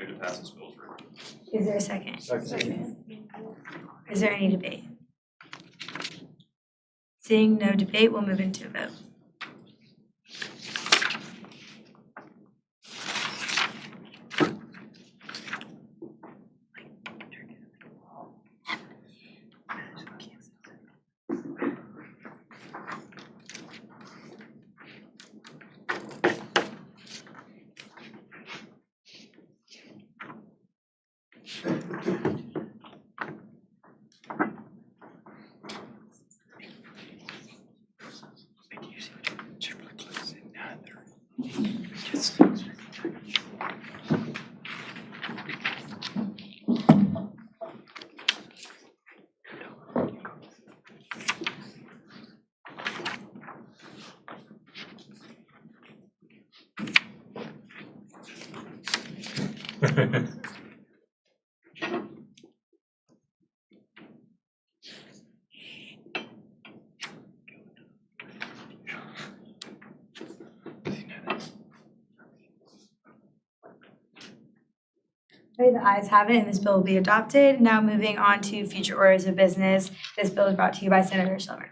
Move to pass this bill through. Is there a second? Second. Is there any debate? Seeing no debate, we'll move into a vote. Okay, the ayes have it, and this bill will be adopted. Now moving on to future orders of business. This bill is brought to you by Senator Schlimmer.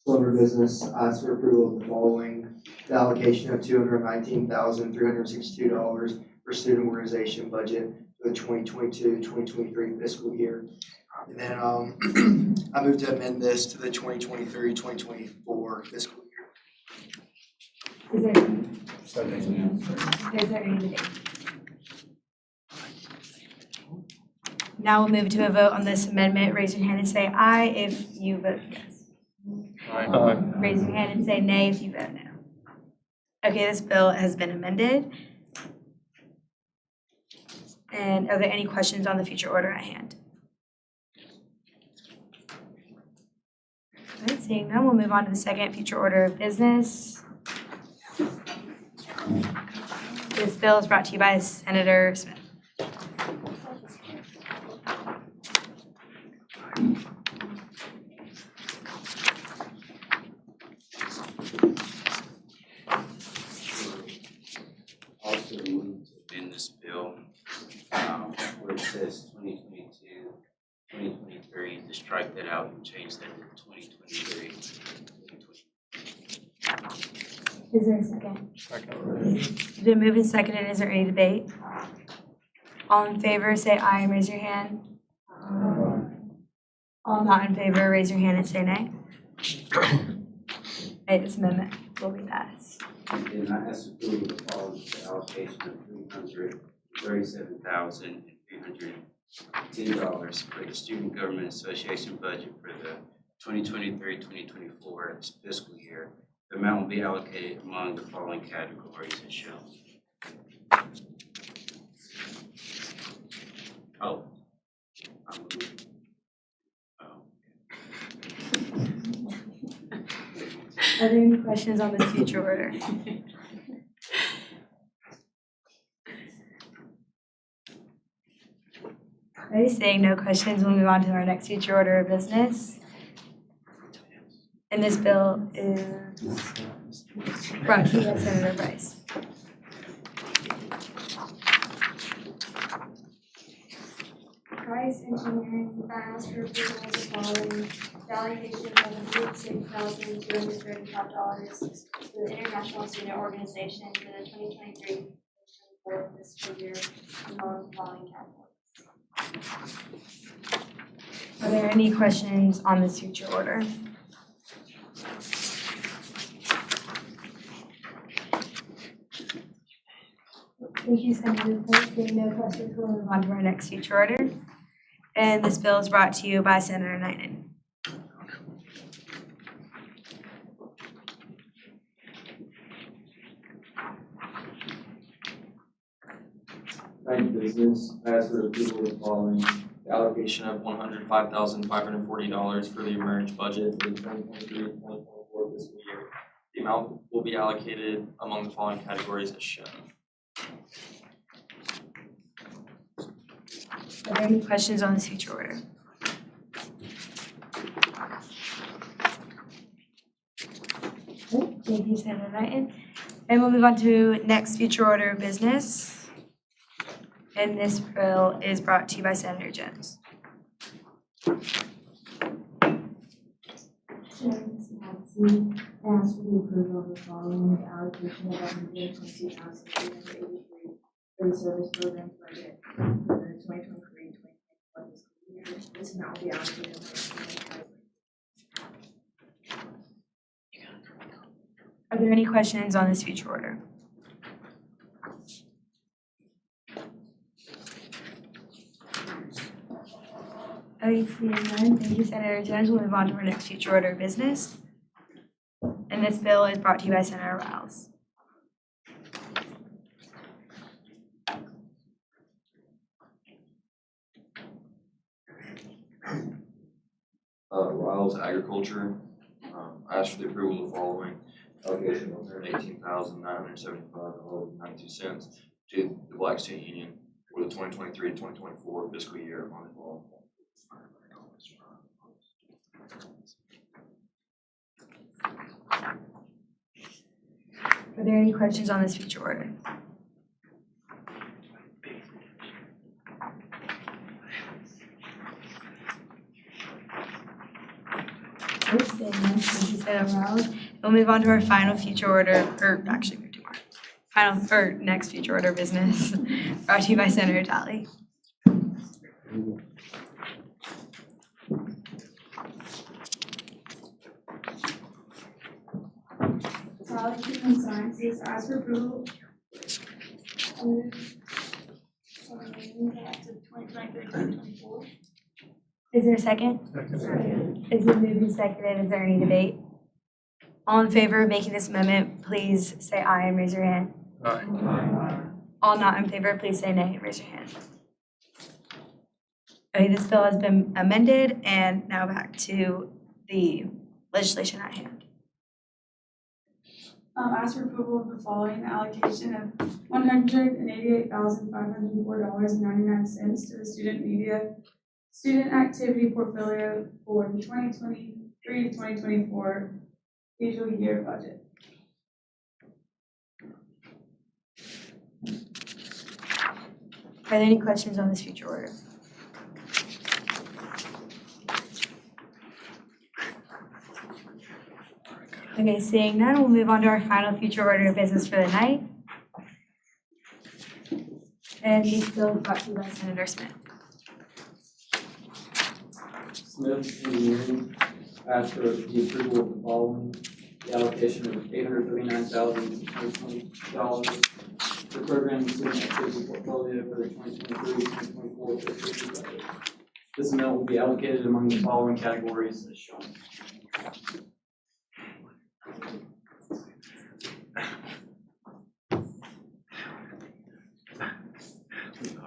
Under business, ask for approval of the following: the allocation of $219,362 for student organization budget for the 2022-2023 fiscal year. And then I move to amend this to the 2023-2024 fiscal year. Is there any debate? Now we'll move to a vote on this amendment. Raise your hand and say aye if you vote yes. Raise your hand and say nay if you vote no. Okay, this bill has been amended. And are there any questions on the future order at hand? All right, seeing none, we'll move on to the second future order of business. This bill is brought to you by Senator Smith. Also moved in this bill, where it says 2022, 2023, to strike that out and change that to 2023. Is there a second? It's been moved and seconded. Is there any debate? All in favor, say aye and raise your hand. All not in favor, raise your hand and say nay. Okay, this amendment will be passed. And then I ask approval of the following allocation of $337,310 for the Student Government Association budget for the 2023-2024 fiscal year. The amount will be allocated among the following categories as shown. Oh. Are there any questions on this future order? Okay, seeing no questions, we'll move on to our next future order of business. And this bill is brought to you by Senator Bryce. Price Engineering asked for approval of the following: the allocation of $106,235 to the International Student Organization for the 2023-2024 fiscal year among the following categories. Are there any questions on this future order? Thank you, Senator Price. Seeing no questions, we'll move on to our next future order. And this bill is brought to you by Senator Knighton. Thank you, business. I ask for approval of the following: the allocation of $105,540 for the emerged budget for the 2023-2024 fiscal year. The amount will be allocated among the following categories as shown. Are there any questions on this future order? Okay, thank you, Senator Knighton. And we'll move on to next future order of business. And this bill is brought to you by Senator Jones. Chairman, I ask for the approval of the following: the allocation of $122,383 for the service programs budget for the 2023-2024 fiscal year. This amount will be allocated among the following categories. Are there any questions on this future order? Okay, seeing none, thank you, Senator Jones. We'll move on to our next future order of business. And this bill is brought to you by Senator Riles. Riles Agriculture, I ask for the approval of the following: allocation of $118,975.92 to the Black State Union for the 2023-2024 fiscal year on enrollment. Are there any questions on this future order? Oops, and next, we say that loud. We'll move on to our final future order, or actually, we have two more. Final, or next future order business, brought to you by Senator Talley. College Human Sciences, as for approval. Back to 2023-2024. Is there a second? Second. It's been moved and seconded. Is there any debate? All in favor of making this amendment, please say aye and raise your hand. Aye. All not in favor, please say nay and raise your hand. Okay, this bill has been amended, and now back to the legislation at hand. Ask for approval of the following allocation of $188,504.99 to the student activity portfolio for the 2023 to 2024 fiscal year budget. Are there any questions on this future order? Okay, seeing none, we'll move on to our final future order of business for the night. And these bills brought to you by Senator Smith. Smith Engineering asked for the approval of the following: the allocation of $839,620 for program and student activity portfolio for the 2023-2024 fiscal year budget. This amount will be allocated among the following categories as shown.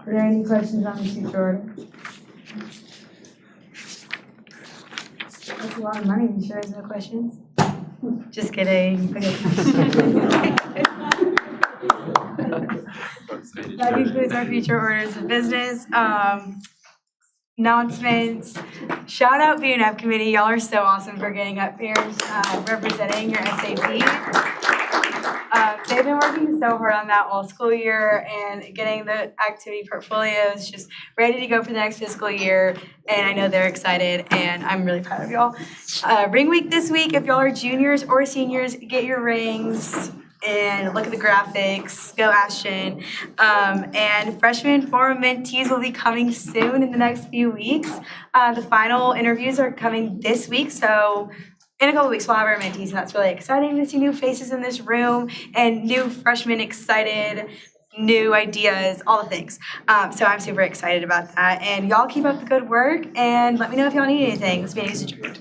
Are there any questions on this future order? That's a lot of money, you sure there's no questions? Just kidding. Okay. That concludes our future orders of business. Announcements. Shout out BNF committee. Y'all are so awesome for getting up here representing your SAP. They've been working so hard on that all school year and getting the activity portfolios just ready to go for the next fiscal year. And I know they're excited and I'm really proud of y'all. Ring week this week, if y'all are juniors or seniors, get your rings and look at the graphics, go Ashton. And freshman forum mentees will be coming soon in the next few weeks. The final interviews are coming this week, so in a couple weeks, we'll have our mentees, and that's really exciting to see new faces in this room and new freshmen excited, new ideas, all the things. So I'm super excited about that. And y'all keep up the good work and let me know if y'all need anything. This meeting is adjourned.